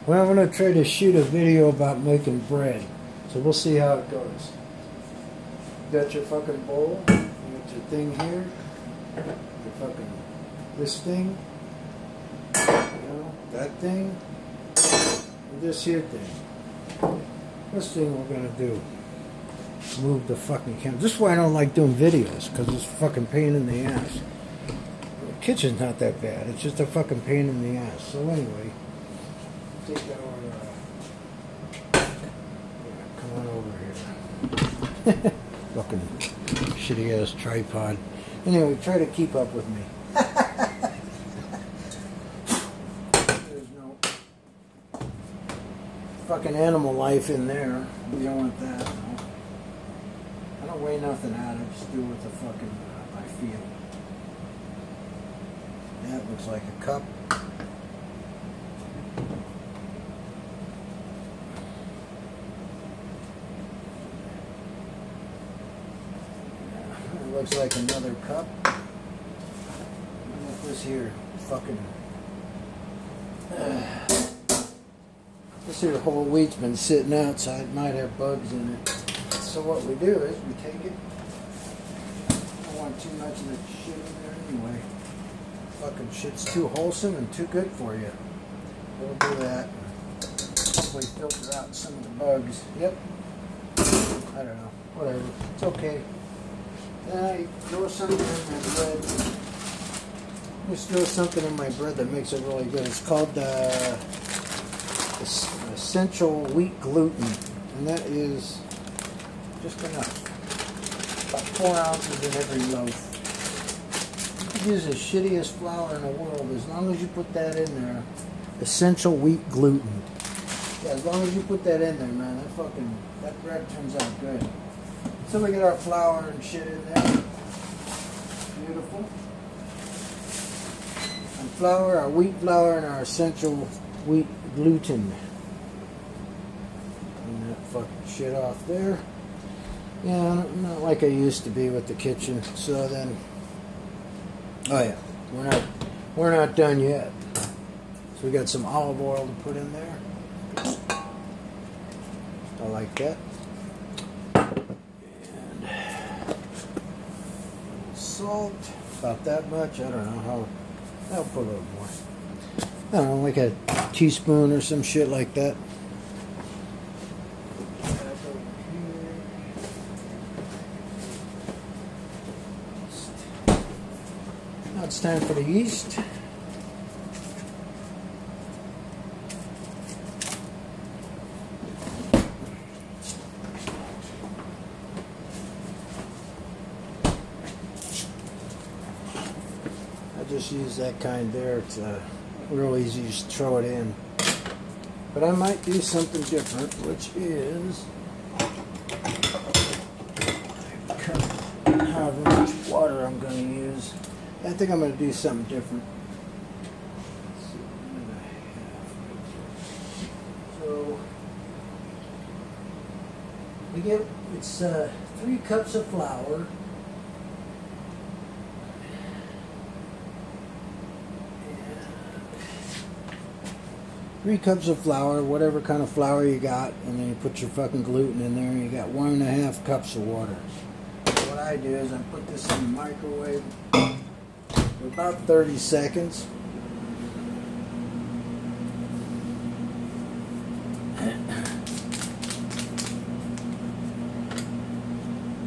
Well, I'm going to try to shoot a video about making bread. So we'll see how it goes. Got your fucking bowl. You got your thing here. Your fucking, this thing. You know, that thing. And this here thing. This thing we're going to do. Move the fucking camera. This is why I don't like doing videos. Because it's a fucking pain in the ass. The kitchen's not that bad. It's just a fucking pain in the ass. So anyway. Take our, come on over here. Fucking shitty ass tripod. Anyway, try to keep up with me. There's no fucking animal life in there. We don't want that. No. I don't weigh nothing out. I just do what the fucking I feel. That looks like a cup. Looks like another cup. Look at this here, fucking. This here whole wheat's been sitting outside. Might have bugs in it. So what we do is we take it. I don't want too much of the shit in there anyway. Fucking shit's too wholesome and too good for you. We'll do that. Hopefully filter out some of the bugs. Yep. I don't know. Whatever. It's okay. I throw something in my bread. Just throw something in my bread that makes it really good. It's called essential wheat gluten, and that is just enough. About 4 ounces in every loaf. You can use the shittiest flour in the world as long as you put that in there. Essential wheat gluten. Yeah, as long as you put that in there, man, that bread turns out good. So we get our flour and shit in there. Beautiful. And flour, our wheat flour, and our essential wheat gluten. And that fucking shit off there. Yeah, not like I used to be with the kitchen. So then, oh yeah, we're not done yet. So we got some olive oil to put in there. I like that. Salt, about that much. I don't know how. I'll put a little more. I don't know, like a teaspoon or some shit like that. Now it's time for the yeast. Just use that kind there. It's real easy, just throw it in. But I might do something different, which is however much water I'm going to use. I think I'm going to do something different. So we get it's 3 cups of flour. 3 cups of flour, whatever kind of flour you got, and then you put your fucking gluten in there, and you got 1.5 cups of water. So what I do is I put this in the microwave for about 30 seconds.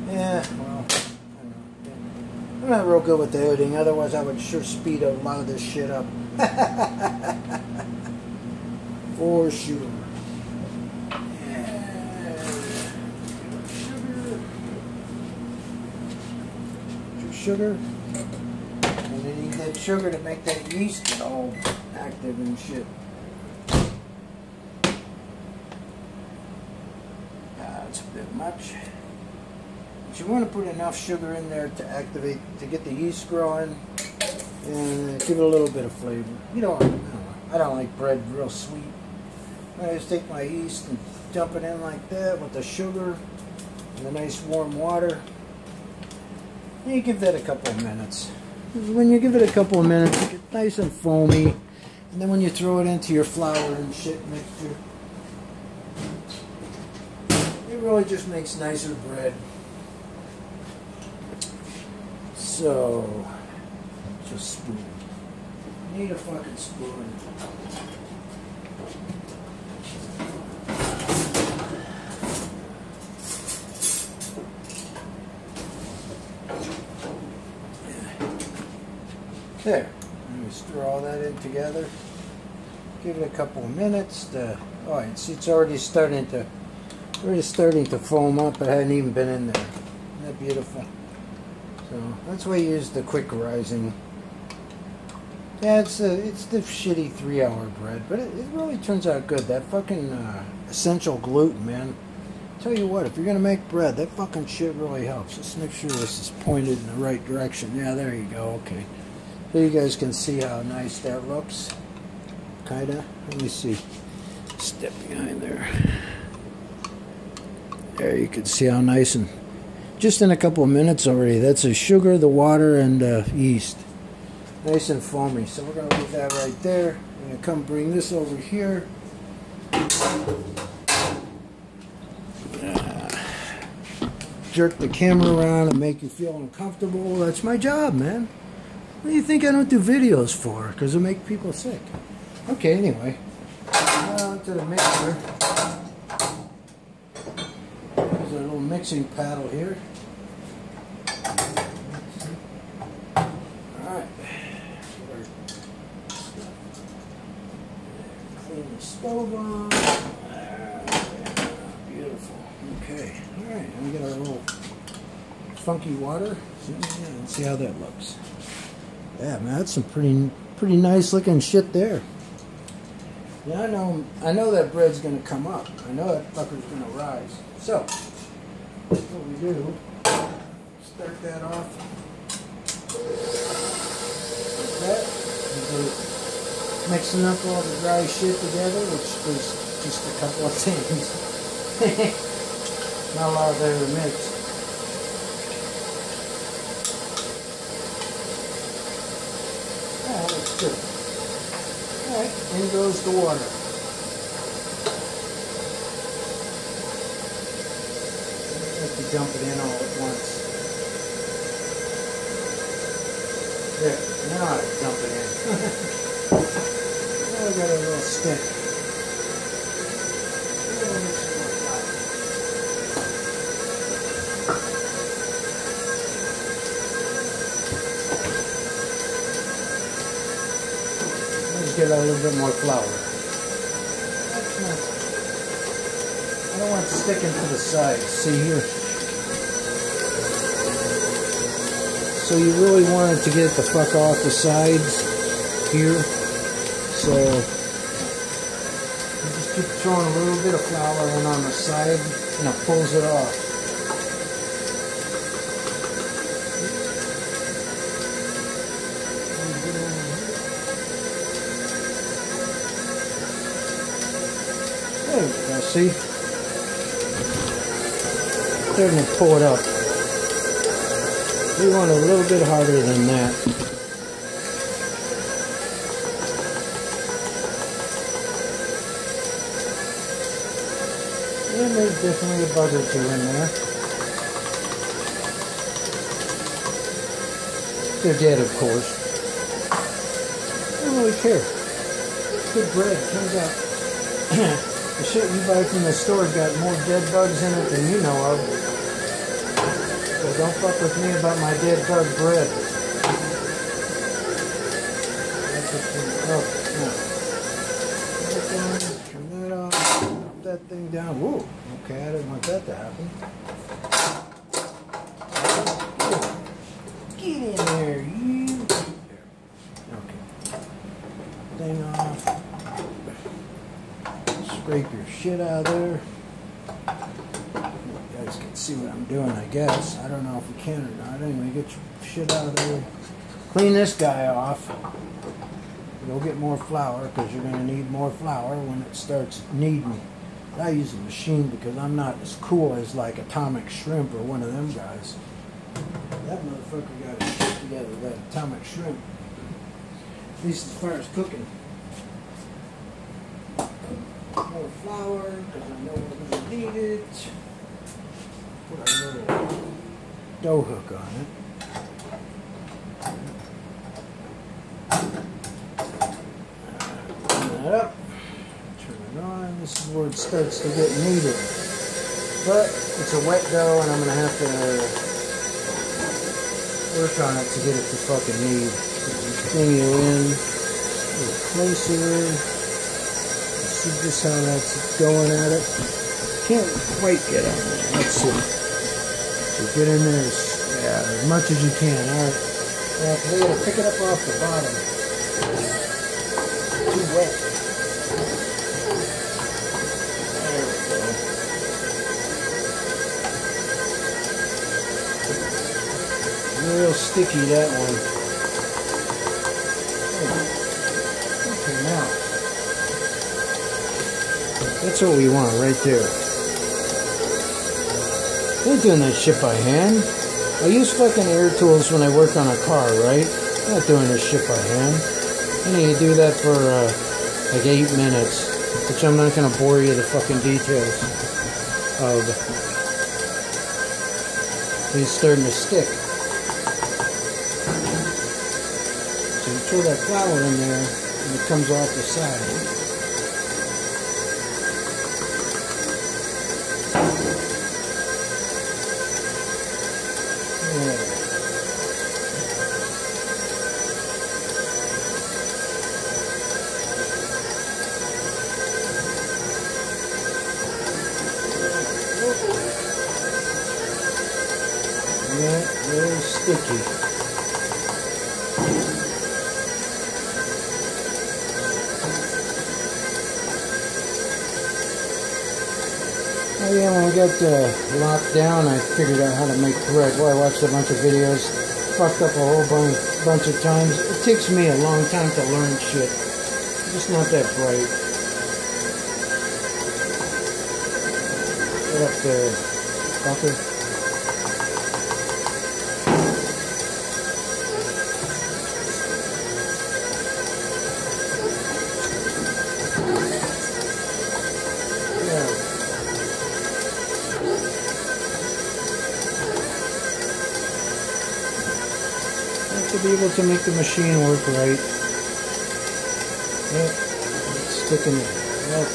Yeah, well, I'm not real good with the editing, otherwise I would sure speed a lot of this shit up. For sure. Yeah. Sugar. And then you need that sugar to make that yeast get all active and shit. That's a bit much. But you want to put enough sugar in there to activate, to get the yeast growing and give it a little bit of flavor. You don't, I don't like bread real sweet. I just take my yeast and dump it in like that with the sugar and the nice warm water. And you give that a couple of minutes. When you give it a couple of minutes, it gets nice and foamy. And then when you throw it into your flour and shit mixture, it really just makes nicer bread. So, just spoon. You need a fucking spoon. There. And just throw all that in together. Give it a couple of minutes to. Oh, it's already starting to foam up. It hadn't even been in there. Isn't that beautiful? So that's why I use the quick rising. Yeah, it's the shitty 3-hour bread, but it really turns out good. That fucking essential gluten, man. Tell you what, if you're gonna make bread, that fucking shit really helps. Let's make sure this is pointed in the right direction. Yeah, there you go. Okay. So you guys can see how nice that looks. Kinda. Let me see. Step behind there. There you can see how nice, and just in a couple of minutes already. That's the sugar, the water, and yeast. Nice and foamy. So we're gonna leave that right there. I'm gonna come bring this over here. Jerk the camera around and make you feel uncomfortable. That's my job, man. What do you think I don't do videos for? Because it make people sick. Okay, anyway. On to the mixer. There's a little mixing paddle here. Alright. Clean the stove on. Beautiful. Okay. Alright, and we get our little funky water. And see how that looks. Yeah, man, that's some pretty nice looking shit there. Yeah, I know that bread's gonna come up. I know that fucker's gonna rise. So, what we do, start that off like that. We're mixing up all the dry shit together, which is just a couple of things. Not a lot there to mix. Yeah, that looks good. Alright, in goes the water. You have to dump it in all at once. There, now I dump it in. Now I got a little stick. Get a little bit more flour. I don't want it sticking to the sides. See here? So you really want it to get the fuck off the sides here. So you just keep throwing a little bit of flour in on the side and it pulls it off. There we go, see? Starting to pull it up. We want a little bit harder than that. And there's definitely a bug or two in there. They're dead, of course. I don't really care. Good bread, turns out. The shit you buy from the store's got more dead bugs in it than you know of. So don't fuck with me about my dead bug bread. That's what turn that off. Drop that thing down. Whoa. Okay, I didn't want that to happen. Get in there, you. There. Okay. Thing off. Scrape your shit out of there. You guys can see what I'm doing, I guess. I don't know if we can or not. Anyway, get your shit out of there. Clean this guy off. Go get more flour, because you're going to need more flour when it starts needing. I use a machine because I'm not as cool as like Atomic Shrimp or one of them guys. That motherfucker got his shit together, that Atomic Shrimp. At least as far as cooking. More flour, because I know we're going to need it. Put our little dough hook on it. Turn that up. Turn it on. This is where it starts to get kneaded. But it's a wet dough, and I'm going to have to work on it to get it to fucking knead. Bring you in a little closer. See just how that's going at it. Can't quite get on there. Let's see. So get in there as much as you can. Alright. Now, we're going to pick it up off the bottom. Too wet. There we go. Real sticky, that one. Okay, now. That's what we want right there. I'm not doing that shit by hand. I use fucking air tools when I work on a car, right? I'm not doing this shit by hand. I need to do that for like 8 minutes, which I'm not going to bore you the fucking details of. He's starting to stick. So you throw that flour in there and it comes off the side. Real sticky. Oh yeah, when we got locked down, I figured out how to make bread. Well, I watched a bunch of videos, fucked up a whole bunch of times. It takes me a long time to learn shit. I'm just not that bright. Get up there, fucker. To be able to make the machine work right. Yep, it's sticking in. Yep.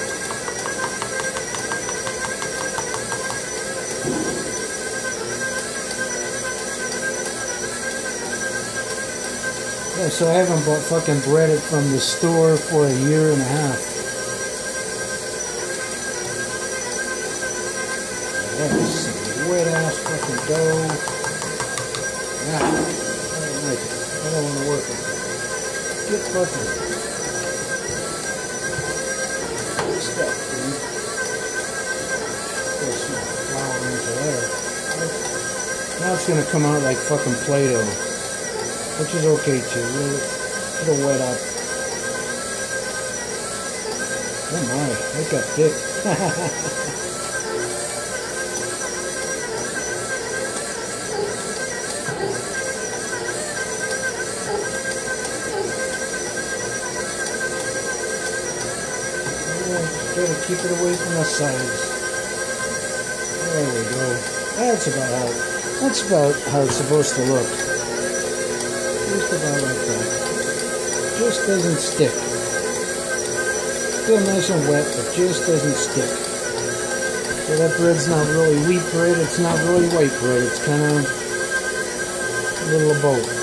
Yeah, so I haven't fucking breaded from the store for 1.5 years. That's some wet ass fucking dough. Yeah. I don't want to work with it. Get fucking stuff, dude. Put some flour into there. Now it's going to come out like fucking Play-Doh, which is okay too. It'll wet up. Oh my, it got thick. Try to keep it away from the sides. There we go. That's about how it's supposed to look. Just about like that. Just doesn't stick. Still nice and wet, but just doesn't stick. So that bread's not really wheat bread, it's not really white bread, it's kind of a little of both.